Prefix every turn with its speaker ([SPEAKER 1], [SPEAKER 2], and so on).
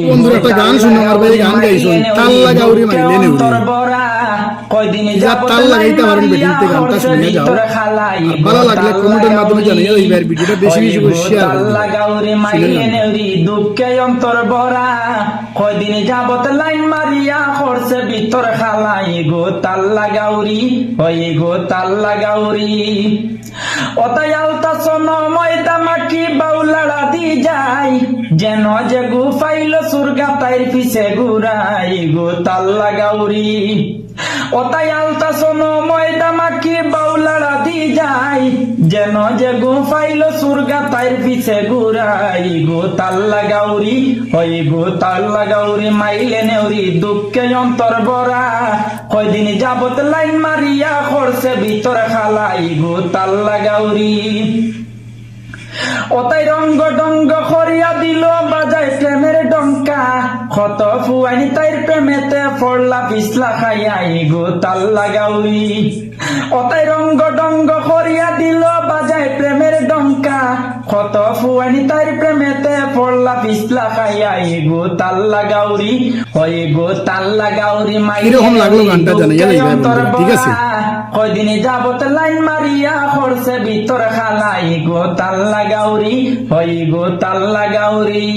[SPEAKER 1] বন্ধুরা একটা গান শুনে আমার ভাই গান গাইছো তাল্লা গাউরি মাইলে নেউরি যা তাল লাগাইতে পারেন ভিডিওতে গানটা শুনে যাও ভালো লাগলে কমেন্টের মাধ্যমে জানিও এইবার ভিডিওটা বেশি বেশি করে শেয়ার
[SPEAKER 2] তাল্লা গাউরি মাইলে নেউরি দুঃখে অন্তর ভরা কয়দিন যাবত লাইন মারিয়া করছে ভিতর খালাই গো তাল্লা গাউরি ওই গো তাল্লা গাউরি অতাই আলতা সোন ময়দা মাকি বাউলাড়া দি যাই যেন যে গু ফাইল সুরগা তাইর পিছে ঘুরাই গো তাল্লা গাউরি অতাই আলতা সোন ময়দা মাকি বাউলাড়া দি যাই যেন যে গু ফাইল সুরগা তাইর পিছে ঘুরাই গো তাল্লা গাউরি ওই গো তাল্লা গাউরি মাইলে নেউরি দুঃখে অন্তর ভরা কয়দিন যাবত লাইন মারিয়া করছে ভিতর খালাই গো তাল্লা গাউরি ওতাই রঙ্গ ডঙ্গ করিয়া দিল বাজায় প্রেমের ডঙ্কা কত ফুয়াইনি তাইর প্রেমেতে পড়লা পিছলা খাইয়াই গো তাল্লা গাউরি ওতাই রঙ্গ ডঙ্গ করিয়া দিল বাজায় প্রেমের ডঙ্কা কত ফুয়াইনি তাইর প্রেমেতে পড়লা পিছলা খাইয়াই গো তাল্লা গাউরি ওই গো তাল্লা গাউরি
[SPEAKER 1] কিরকম লাগলো গানটা জানাইয়া ঠিক আছে
[SPEAKER 2] কয়দিনে যাবত লাইন মারিয়া করছে ভিতর খালাই গো তাল্লা গাউরি ওই গো তাল্লা গাউরি।